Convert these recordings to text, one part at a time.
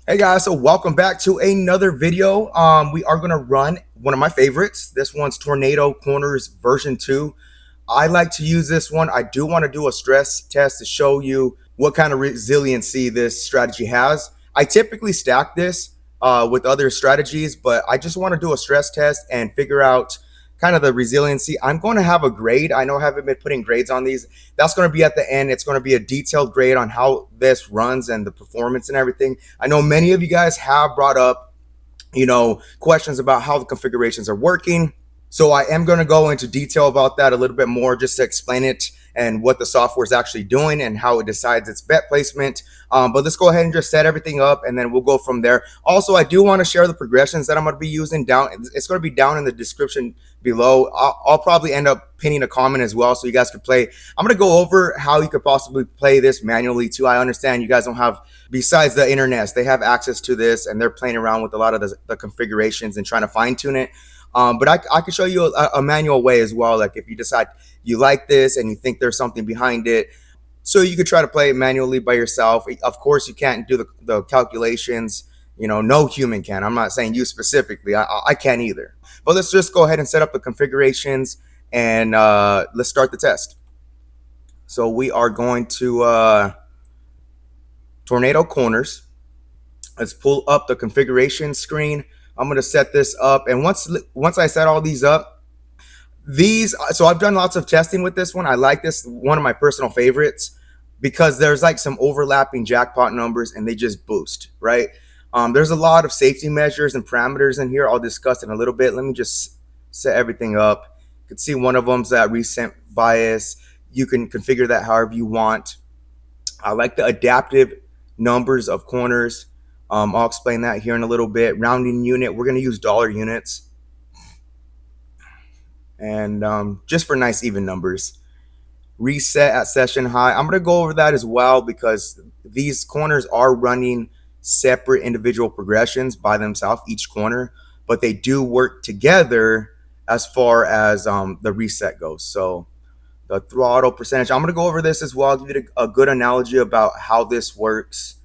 Hey guys, so welcome back to another video. We are gonna run one of my favorites. This one's Tornado Corners version 2. I like to use this one. I do want to do a stress test to show you what kind of resiliency this strategy has. I typically stack this with other strategies, but I just want to do a stress test and figure out kind of the resiliency. I'm going to have a grade. I know I haven't been putting grades on these. That's going to be at the end. It's going to be a detailed grade on how this runs and the performance and everything. I know many of you guys have brought up, questions about how the configurations are working. So I am going to go into detail about that a little bit more just to explain it and what the software is actually doing and how it decides its bet placement. But let's go ahead and just set everything up and then we'll go from there. Also, I do want to share the progressions that I'm going to be using down. It's going to be down in the description below. I'll probably end up pinning a comment as well so you guys can play. I'm going to go over how you could possibly play this manually too. I understand you guys don't have, besides the internet, they have access to this and they're playing around with a lot of the configurations and trying to fine tune it. But I can show you a manual way as well. Like if you decide you like this and you think there's something behind it, so you could try to play it manually by yourself. Of course, you can't do the calculations. No human can. I'm not saying you specifically. I can't either. But let's just go ahead and set up the configurations and let's start the test. So we are going to Tornado Corners. Let's pull up the configuration screen. I'm going to set this up. And once I set all these up, so I've done lots of testing with this one. I like this, one of my personal favorites, because there's like some overlapping jackpot numbers and they just boost, right? There's a lot of safety measures and parameters in here. I'll discuss in a little bit. Let me just set everything up. You can see one of them's that recent bias. You can configure that however you want. I like the adaptive numbers of corners. I'll explain that here in a little bit. Rounding unit, we're going to use dollar units. And just for nice even numbers. Reset at session high. I'm going to go over that as well because these corners are running separate individual progressions by themselves, each corner, but they do work together as far as the reset goes. So the throttle percentage, I'm going to go over this as well, give you a good analogy about how this works.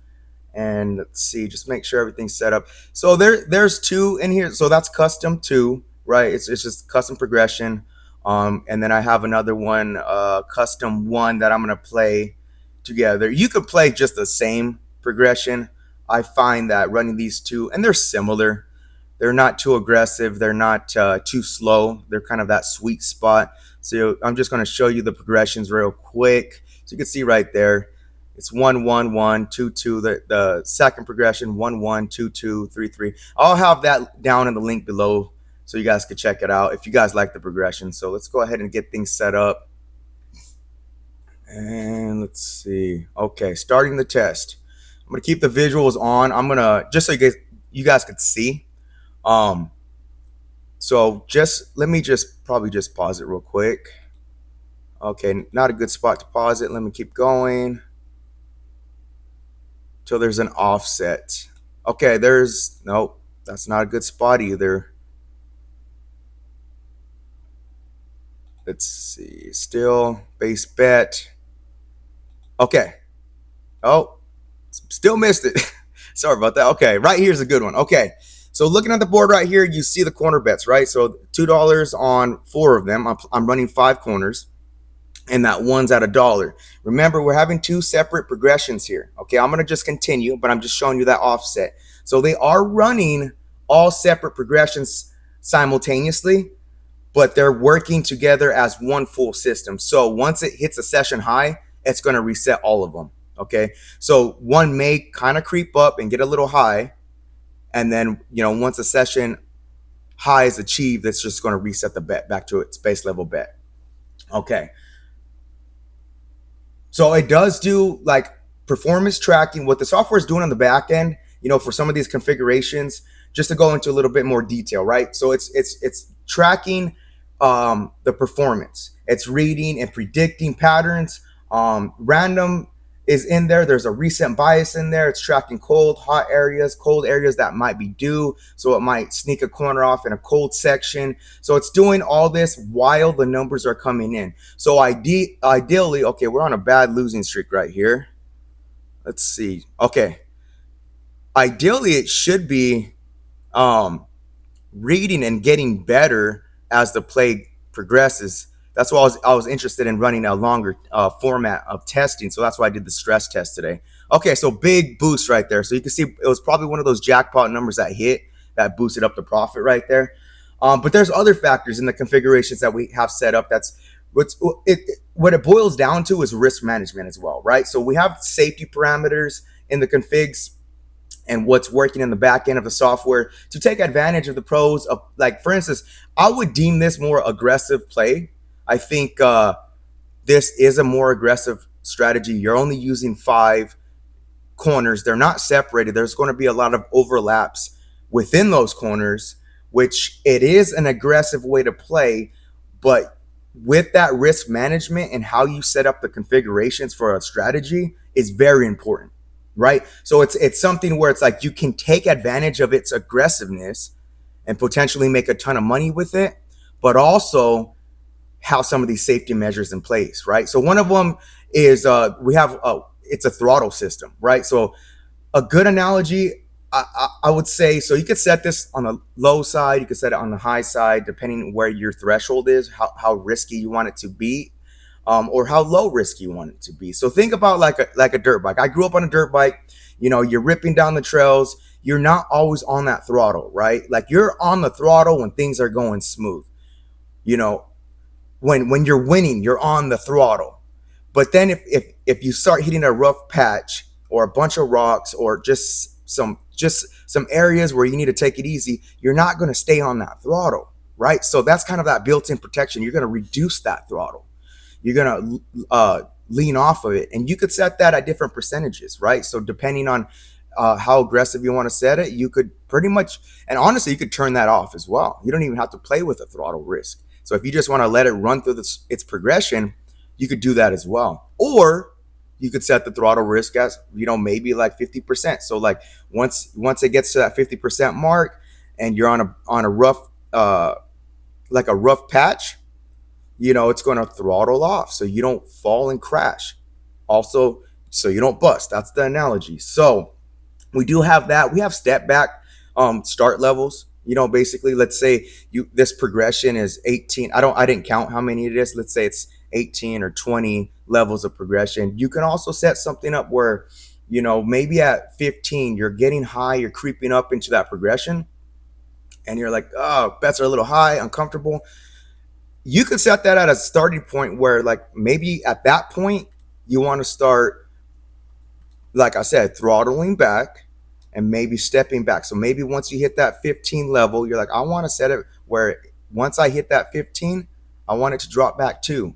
And let's see, just make sure everything's set up. So there's two in here. So that's custom two, right? It's just custom progression. And then I have another one, custom one, that I'm going to play together. You could play just the same progression. I find that running these two, and they're similar. They're not too aggressive. They're not too slow. They're kind of that sweet spot. So I'm just going to show you the progressions real quick. So you can see right there, it's 1 1 1 2 2. The second progression 1 1 2 2 3 3. I'll have that down in the link below so you guys could check it out if you guys like the progression. So let's go ahead and get things set up. And let's see. Okay, starting the test. I'm gonna keep the visuals on. I'm gonna just so you guys could see. So let me probably just pause it real quick. Okay, not a good spot to pause it. Let me keep going till there's an offset. Okay, nope, that's not a good spot either. Let's see, still base bet. Okay. Oh, still missed it. Sorry about that. Okay, right here's a good one. Okay, so looking at the board right here, you see the corner bets, right? So $2 on 4 of them. I'm running 5 corners, and that one's at $1. Remember, we're having 2 separate progressions here. Okay, I'm gonna just continue, but I'm just showing you that offset. So they are running all separate progressions simultaneously, but they're working together as one full system. So once it hits a session high, it's going to reset all of them. Okay. So one may kind of creep up and get a little high. And then, once a session high is achieved, it's just going to reset the bet back to its base level bet. Okay. So it does do like performance tracking. What the software is doing on the back end, for some of these configurations, just to go into a little bit more detail, right? So it's tracking the performance. It's reading and predicting patterns. Random is in there. There's a recent bias in there. It's tracking cold areas that might be due. So it might sneak a corner off in a cold section. So it's doing all this while the numbers are coming in. So ideally, okay, we're on a bad losing streak right here. Let's see. Okay. Ideally, it should be um, reading and getting better as the play progresses. That's why I was interested in running a longer format of testing. So that's why I did the stress test today. Okay, so big boost right there. So you can see it was probably one of those jackpot numbers that hit that boosted up the profit right there. But there's other factors in the configurations that we have set up. That's what's what it boils down to is risk management as well, right? So we have safety parameters in the configs and what's working in the back end of the software to take advantage of the pros of, like, for instance, I would deem this more aggressive play. I think this is a more aggressive strategy. You're only using 5 corners. They're not separated. There's going to be a lot of overlaps within those corners, which it is an aggressive way to play. But with that risk management and how you set up the configurations for a strategy is very important, right? So it's something where it's like you can take advantage of its aggressiveness and potentially make a ton of money with it, but also how some of these safety measures in place, right? So one of them is we have it's a throttle system, right? So a good analogy, I would say, so you could set this on the low side, you could set it on the high side, depending where your threshold is, how risky you want it to be, or how low risk you want it to be. So think about like a dirt bike. I grew up on a dirt bike. You know, you're ripping down the trails. You're not always on that throttle, right? Like you're on the throttle when things are going smooth. You know, when you're winning, you're on the throttle. But then if you start hitting a rough patch or a bunch of rocks or just some areas where you need to take it easy, you're not going to stay on that throttle, right? So that's kind of that built-in protection. You're going to reduce that throttle. You're going to lean off of it, and you could set that at different percentages, right? So depending on how aggressive you want to set it, you could pretty much, and honestly, you could turn that off as well. You don't even have to play with a throttle risk. So if you just want to let it run through its progression, you could do that as well. Or you could set the throttle risk as, maybe like 50%. So like once it gets to that 50% mark and you're on a rough like a rough patch, it's going to throttle off so you don't fall and crash. Also, so you don't bust. That's the analogy. So we do have that. We have step back start levels. Basically, let's say this progression is 18. I didn't count how many it is. Let's say it's 18 or 20 levels of progression. You can also set something up where, maybe at 15 you're getting high, you're creeping up into that progression, and you're like, oh, bets are a little high, uncomfortable. You could set that at a starting point where, like, maybe at that point you want to start, like I said, throttling back and maybe stepping back. So maybe once you hit that 15 level, you're like, I want to set it where once I hit that 15, I want it to drop back 2.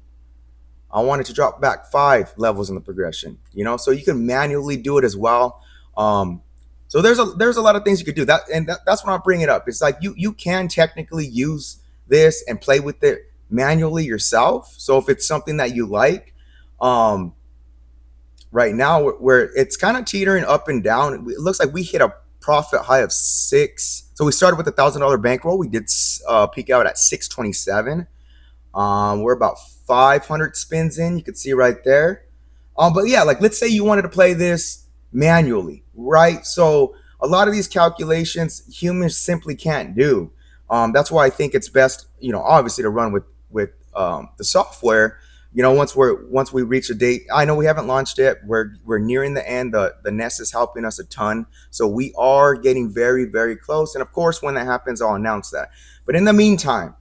I want it to drop back 5 levels in the progression, so you can manually do it as well. So there's a lot of things you could do that's when I bring it up. It's like you can technically use this and play with it manually yourself. So if it's something that you like, right now where it's kind of teetering up and down, it looks like we hit a profit high of 6. So we started with $1,000 bankroll. We did peak out at 627. We're about 500 spins in. You can see right there. But yeah, like let's say you wanted to play this manually, right? So a lot of these calculations humans simply can't do. That's why I think it's best, obviously to run with the software. Once we reach a date, I know we haven't launched it. We're nearing the end. The Nest is helping us a ton, so we are getting very, very close. And of course, when that happens, I'll announce that. But in the meantime,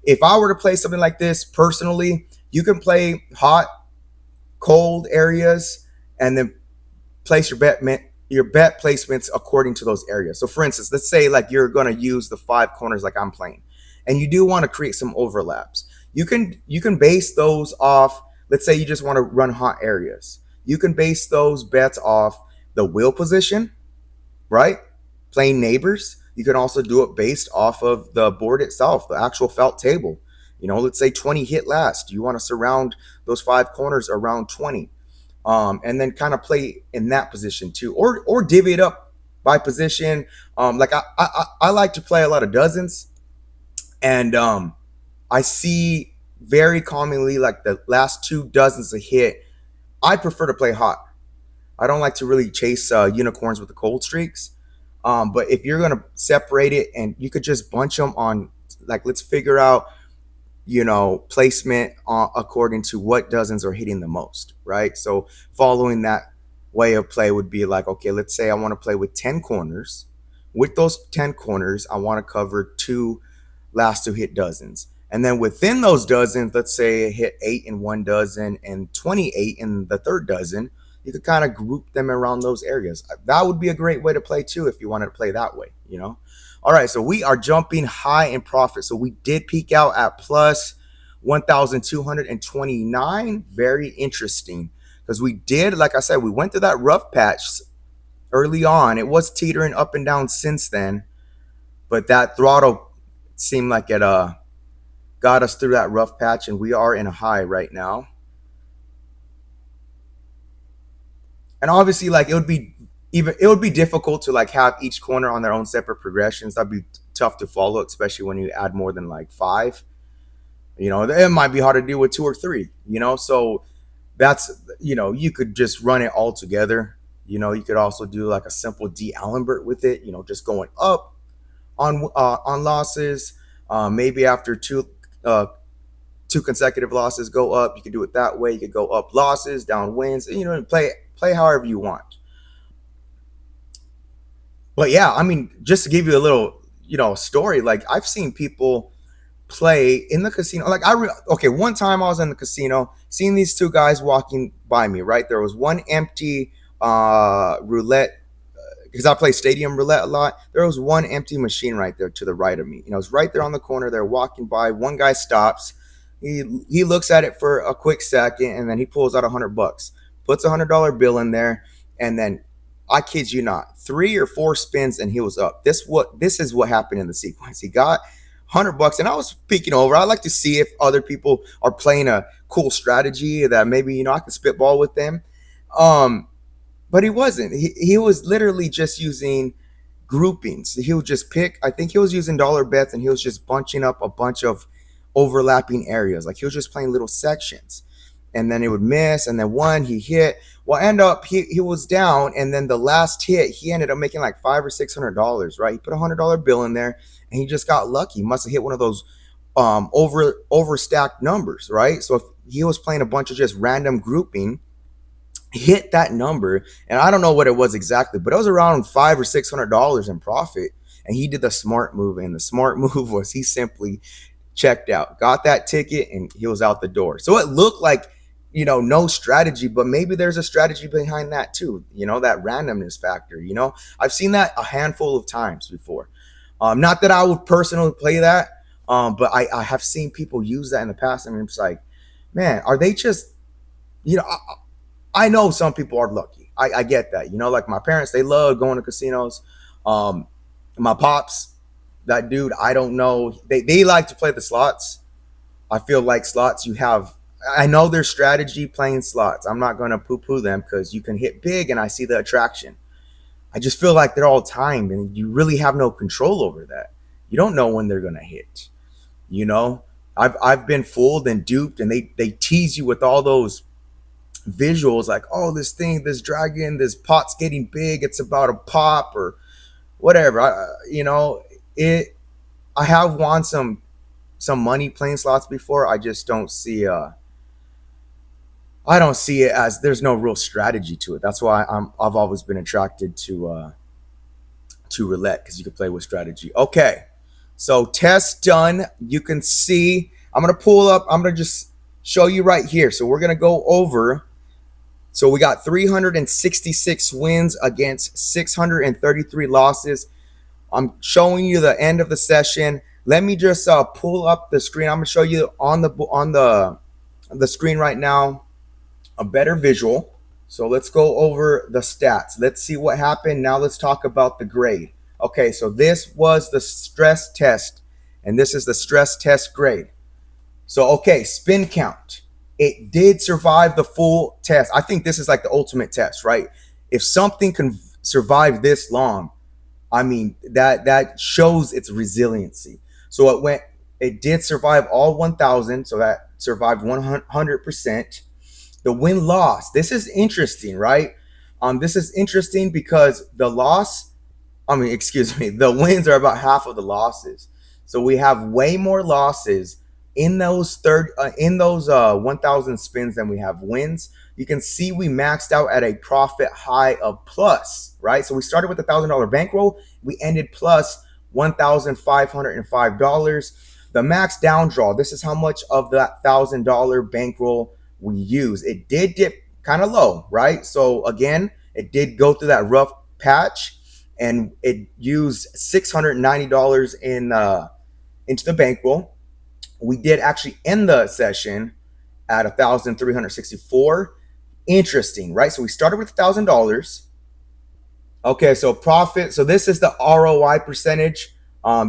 if I were to play something like this personally, you can play hot, cold areas, and then place your bet placements according to those areas. So for instance, let's say like you're going to use the 5 corners like I'm playing, and you do want to create some overlaps. You can base those off. Let's say you just want to run hot areas. You can base those bets off the wheel position, right? Playing neighbors. You can also do it based off of the board itself, the actual felt table. Let's say 20 hit last. You want to surround those 5 corners around 20, and then kind of play in that position too, or divvy it up by position. Like I like to play a lot of dozens, and I see very commonly like the last 2 dozens a hit. I prefer to play hot. I don't like to really chase unicorns with the cold streaks. But if you're gonna separate it, and you could just bunch them on, like, let's figure out, placement according to what dozens are hitting the most, right? So following that way of play would be like, okay, let's say I want to play with 10 corners. With those 10 corners, I want to cover two last to hit dozens. And then within those dozens, let's say hit 8 in one dozen and 28 in the third dozen. You could kind of group them around those areas. That would be a great way to play too if you wanted to play that way. All right, so we are jumping high in profit. So we did peak out at plus 1,229. Very interesting, because we did, like I said, we went through that rough patch early on. It was teetering up and down since then, but that throttle seemed like it got us through that rough patch, and we are in a high right now. And obviously, like, it would be difficult to like have each corner on their own separate progressions. That'd be tough to follow, especially when you add more than like five. It might be hard to do with two or three. So that's, you could just run it all together. You could also do like a simple d'Alembert with it, just going up on losses. Maybe after two consecutive losses go up. You could do it that way. You could go up losses, down wins. Play however you want. But yeah, I mean, just to give you a little story, like, I've seen people play in the casino. Like, okay, one time I was in the casino, seeing these two guys walking by me. Right, there was one empty roulette, because I play stadium roulette a lot. There was one empty machine right there to the right of me. It's right there on the corner. They're walking by. One guy stops. He looks at it for a quick second, and then he pulls out $100, puts $100 bill in there, and then, I kid you not, 3 or 4 spins and he was up. This is what happened in the sequence. He got $100, and I was peeking over. I like to see if other people are playing a cool strategy that maybe I can spitball with them. But he wasn't. He was literally just using groupings. He would just pick. I think he was using dollar bets, and he was just bunching up a bunch of overlapping areas. Like, he was just playing little sections, and then it would miss, and then one he hit. Well, end up he was down, and then the last hit he ended up making like $500 or $600. Right, he put $100 bill in there, and he just got lucky. He must have hit one of those overstacked numbers, right? So if he was playing a bunch of just random grouping, hit that number, and I don't know what it was exactly, but it was around $500 or $600 in profit. And he did the smart move, and the smart move was he simply checked out, got that ticket, and he was out the door. So it looked like, no strategy, but maybe there's a strategy behind that too. That randomness factor. I've seen that a handful of times before. Not that I would personally play that, but I have seen people use that in the past, and it's like, man, are they just, I know some people are lucky. I get that. Like my parents, they love going to casinos. My pops, that dude, I don't know. They like to play the slots. I feel like slots, I know their strategy playing slots. I'm not going to poo poo them, because you can hit big and I see the attraction. I just feel like they're all timed, and you really have no control over that. You don't know when they're going to hit. You know, I've been fooled and duped, and they tease you with all those visuals like, oh, this dragon, this pot's getting big, it's about a pop or whatever. It. I have won some money playing slots before. I just don't see I don't see it as, there's no real strategy to it. That's why I've always been attracted to roulette, because you can play with strategy. Okay, so test done. You can see I'm gonna just show you right here. So we're gonna go over. So we got 366 wins against 633 losses. I'm showing you the end of the session. Let me just pull up the screen. I'm gonna show you on the screen right now a better visual. So let's go over the stats. Let's see what happened. Now let's talk about the grade. Okay, so this was the stress test, and this is the stress test grade. So, okay, spin count. It did survive the full test. I think this is like the ultimate test, right? If something can survive this long, I mean, that shows its resiliency. So it did survive all 1,000. So that survived 100%. The win-loss. This is interesting, right? This is interesting because the loss I mean, excuse me, the wins are about half of the losses. So we have way more losses in those 1,000 spins than we have wins. You can see we maxed out at a profit high of plus, right? So we started with $1,000 bankroll. We ended plus $1,505. The max down draw, this is how much of that $1,000 bankroll we use. It did dip kind of low, right? So again, it did go through that rough patch, and it used $690 into the bankroll. We did actually end the session at 1,364. Interesting, right? So we started with $1,000. Okay, so profit. So this is the ROI percentage.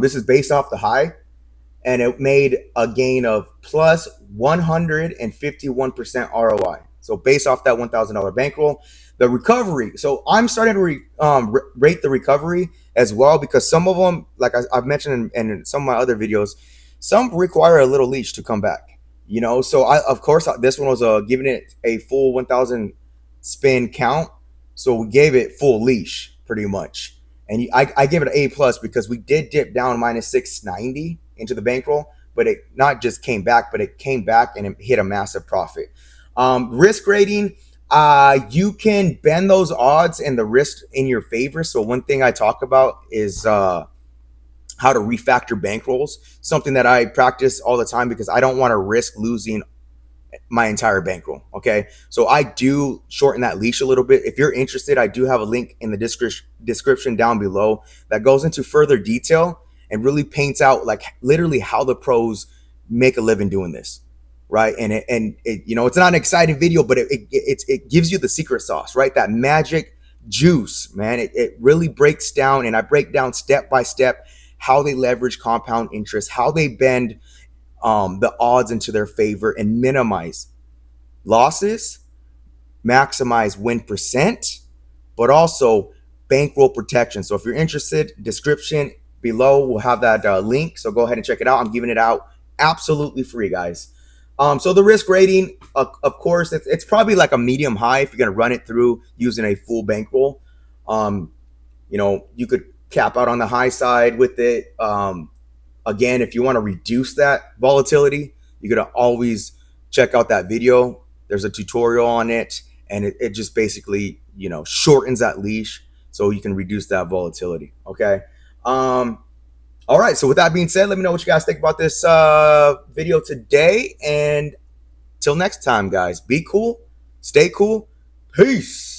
This is based off the high, and it made a gain of plus 151% ROI. So based off that $1,000 bankroll, the recovery. So I'm starting to rate the recovery as well, because some of them, like I've mentioned in some of my other videos, some require a little leash to come back. So of course this one was giving it a full 1,000 spin count, so we gave it full leash pretty much. And I give it an A plus because we did dip down minus 690 into the bankroll, but it not just came back, but it came back and it hit a massive profit. Risk rating, you can bend those odds and the risk in your favor. So one thing I talk about is how to refactor bankrolls, something that I practice all the time because I don't want to risk losing my entire bankroll. Okay. So I do shorten that leash a little bit. If you're interested, I do have a link in the description down below that goes into further detail and really paints out like literally how the pros make a living doing this. Right. And it's not an exciting video, but it gives you the secret sauce, right? That magic juice, man. It really breaks down, and I break down step by step how they leverage compound interest, how they bend the odds into their favor and minimize losses, maximize win percent, but also bankroll protection. So if you're interested, description below will have that link. So go ahead and check it out. I'm giving it out absolutely free, guys. So the risk rating, of course, it's probably like a medium high if you're going to run it through using a full bankroll. You could cap out on the high side with it. Again, if you want to reduce that volatility, you could always check out that video. There's a tutorial on it, and it just basically, shortens that leash so you can reduce that volatility. Okay. All right. So with that being said, let me know what you guys think about this video today. And till next time, guys, be cool, stay cool. Peace.